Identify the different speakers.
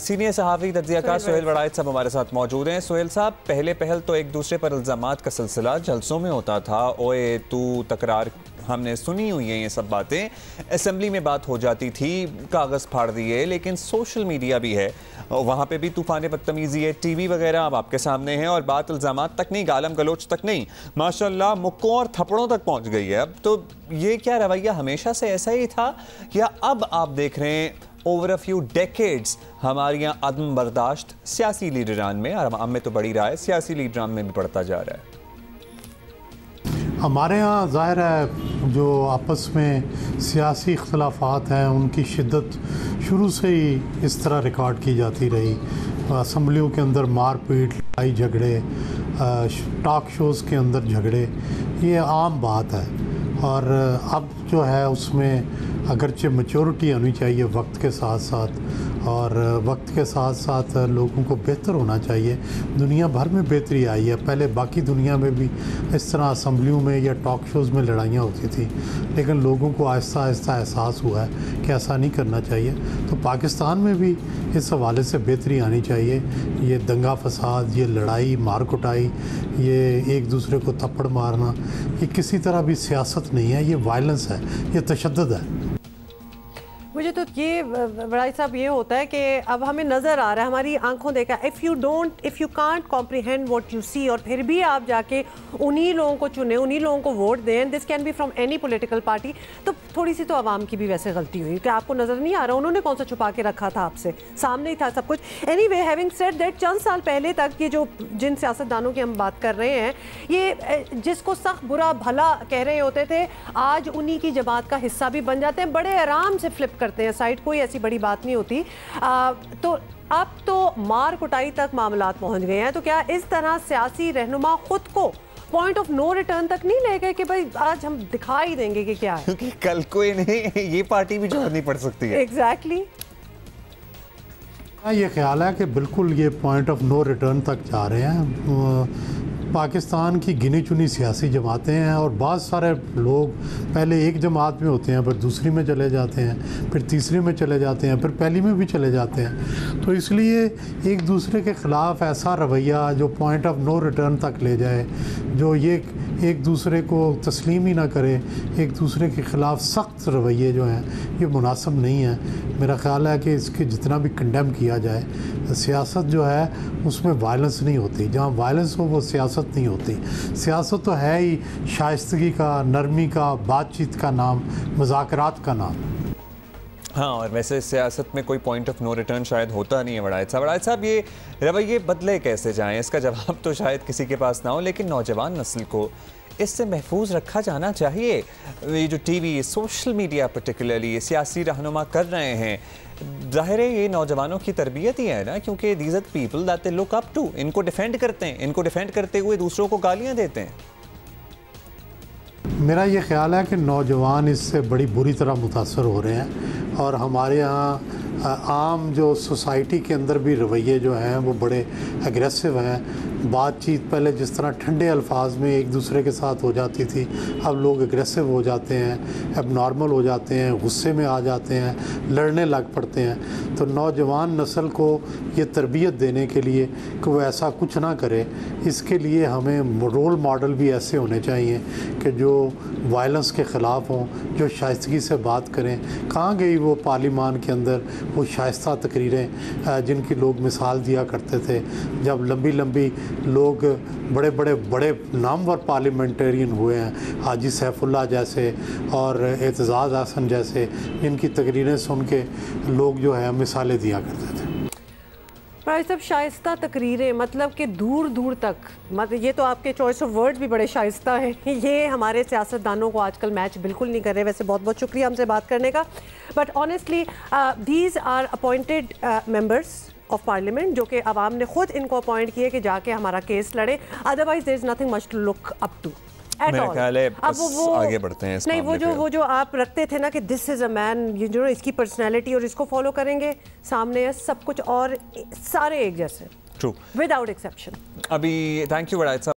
Speaker 1: Senior सहाफ़ी तज्ज़ियाकार सोहेल वड़ाइच साहब हमारे साथ मौजूद हैं। सोहेल साहब, पहले पहल तो एक दूसरे पर इल्ज़ामात का सिलसिला जलसों में होता था, ओए तू तकरार हमने सुनी हुई है, ये सब बातें असेंबली में बात हो जाती थी, कागज़ फाड़ दिए, लेकिन सोशल मीडिया भी है, वहाँ पे भी तूफ़ान बदतमीज़ी है, टीवी वगैरह अब आपके सामने हैं और बात इल्ज़ामात तक नहीं, गालम गलोच तक नहीं, माशाल्लाह मुक्कों और थप्पड़ों तक पहुँच गई है। अब तो ये क्या रवैया हमेशा से ऐसा ही था या अब आप देख रहे हैं ओवर अ फ्यू डेकेड्स हमारे यहाँ अदम बर्दाश्त सियासी लीडरान में, और हम में तो बड़ी राय सियासी लीडरान में भी बढ़ता जा रहा है?
Speaker 2: हमारे यहाँ ज़ाहिर है जो आपस में सियासी इख्तलाफात हैं उनकी शिद्दत शुरू से ही इस तरह रिकॉर्ड की जाती रही। असम्बलियों के अंदर मारपीट, लड़ाई झगड़े, टॉक शोज़ के अंदर झगड़े, ये आम बात है। और अब जो है उसमें अगरचे मैच्योरिटी आनी चाहिए वक्त के साथ साथ, और वक्त के साथ साथ लोगों को बेहतर होना चाहिए। दुनिया भर में बेहतरी आई है, पहले बाकी दुनिया में भी इस तरह असम्बलियों में या टॉक शोज़ में लड़ाइयाँ होती थी, लेकिन लोगों को आहिस्ता आहिस्ता एहसास हुआ है कि ऐसा नहीं करना चाहिए। तो पाकिस्तान में भी इस हवाले से बेहतरी आनी चाहिए। ये दंगा फसाद, ये लड़ाई मार कुटाई, ये एक दूसरे को थप्पड़ मारना, ये किसी तरह भी सियासत नहीं है, ये वायलेंस है, ये तशद्दुद है।
Speaker 3: मुझे तो ये वड़ाइच साहब ये होता है कि अब हमें नज़र आ रहा है, हमारी आंखों देखा, if you can't comprehend what you see, और फिर भी आप जाके उन्हीं लोगों को चुने, उन्हीं लोगों को वोट दें, this can be from any political party, तो थोड़ी सी तो आवाम की भी वैसे गलती हुई कि आपको नज़र नहीं आ रहा, उन्होंने कौन सा छुपा के रखा था, आपसे सामने ही था सब कुछ। एनीवे, हैविंग सेड दैट, चंद साल पहले तक ये जो जिन सियासतदानों की हम बात कर रहे हैं, ये जिसको सख्त बुरा भला कह रहे होते थे, आज उन्हीं की जमात का हिस्सा भी बन जाते हैं, बड़े आराम से फ्लिप करते हैं साइड, कोई ऐसी बड़ी बात नहीं होती। तो अब तो मार कुटाई तक मामलात पहुंच गए हैं। तो क्या इस तरह सियासी रहनुमा खुद को पॉइंट ऑफ नो रिटर्न तक नहीं ले गए कि भाई आज हम दिखा ही देंगे कि क्या है,
Speaker 1: क्योंकि कल को इन्हें ये पार्टी भी छोड़नी पड़ सकती है।
Speaker 3: एग्जैक्टली
Speaker 2: ये ख्याल है कि बिल्कुल ये पॉइंट ऑफ नो रिटर्न तक जा रहे हैं। पाकिस्तान की गिनी चुनी सियासी जमातें हैं और बहुत सारे लोग पहले एक जमात में होते हैं, फिर दूसरी में चले जाते हैं, फिर तीसरी में चले जाते हैं, फिर पहली में भी चले जाते हैं। तो इसलिए एक दूसरे के ख़िलाफ़ ऐसा रवैया जो पॉइंट ऑफ नो रिटर्न तक ले जाए, जो ये एक दूसरे को तस्लीम ही ना करे, एक दूसरे के ख़िलाफ़ सख्त रवैये जो हैं, ये मुनासिब नहीं है। मेरा ख़्याल है कि इसके जितना भी कंडेम किया जाए, सियासत जो है उसमें वायलेंस नहीं होती, जहाँ वायलेंस हो वो सियासत नहीं होती। सियासत तो है ही शाइस्तगी का, नरमी का, बातचीत का नाम, मुज़ाकरात का नाम।
Speaker 1: हाँ, और वैसे सियासत में कोई पॉइंट ऑफ नो रिटर्न शायद होता नहीं है। वड़ाइच साहब, ये रवैये बदले कैसे जाएं, इसका जवाब तो शायद किसी के पास ना हो, लेकिन नौजवान नस्ल को इससे महफूज रखा जाना चाहिए। ये जो टीवी, सोशल मीडिया पर्टिकुलरली सियासी रहनुमा कर रहे हैं, जाहिर है ये नौजवानों की तरबियत ही है ना, क्योंकि these are people that they look up to, इनको डिफेंड करते हैं, इनको डिफेंड करते हुए दूसरों को गालियाँ देते हैं।
Speaker 2: मेरा ये ख्याल है कि नौजवान इससे बड़ी बुरी तरह मुतासर हो रहे हैं, और हमारे यहाँ आम जो सोसाइटी के अंदर भी रवैये जो हैं वो बड़े एग्रेसिव हैं। बातचीत पहले जिस तरह ठंडे अल्फाज में एक दूसरे के साथ हो जाती थी, अब लोग एग्रेसिव हो जाते हैं, अब नॉर्मल हो जाते हैं, गुस्से में आ जाते हैं, लड़ने लग पड़ते हैं। तो नौजवान नस्ल को ये तरबियत देने के लिए कि वो ऐसा कुछ ना करे, इसके लिए हमें रोल मॉडल भी ऐसे होने चाहिए कि जो वायलेंस के ख़िलाफ़ हों, जो शाइस्तगी से बात करें। कहाँ गई वो पार्लिमान के अंदर वो शाइस्ता तकरीरें जिनकी लोग मिसाल दिया करते थे, जब लंबी लंबी लोग बड़े नामवर पार्लियामेंटेरियन हुए हैं, हाजी सैफुल्लाह जैसे और एतजाज़ हसन जैसे, जिनकी तकरीरें सुन के लोग जो है मिसालें दिया करते थे।
Speaker 3: भाई साहब, शाइस्ता तकरीरें मतलब कि दूर दूर तक, मतलब ये तो आपके चॉइस ऑफ वर्ड्स भी बड़े शाइस्ता हैं। ये हमारे सियासतदानों को आजकल मैच बिल्कुल नहीं कर रहे। वैसे बहुत बहुत शुक्रिया हमसे बात करने का, but honestly these are appointed members of parliament, जो कि अवाम ने खुद इनको अपॉइंट किए कि जाके हमारा केस लड़े। Otherwise there is nothing much to look up to.
Speaker 1: मेरा ख्याल है अब वो आगे बढ़ते हैं इस
Speaker 3: नहीं, वो जो आप रखते थे ना कि दिस इज अ मैन, ये जो इसकी पर्सनैलिटी और इसको फॉलो करेंगे, सामने है सब कुछ और सारे एक जैसे,
Speaker 1: ट्रू,
Speaker 3: विदाउट एक्सेप्शन।
Speaker 1: अभी थैंक यू वड़ाइच साहब।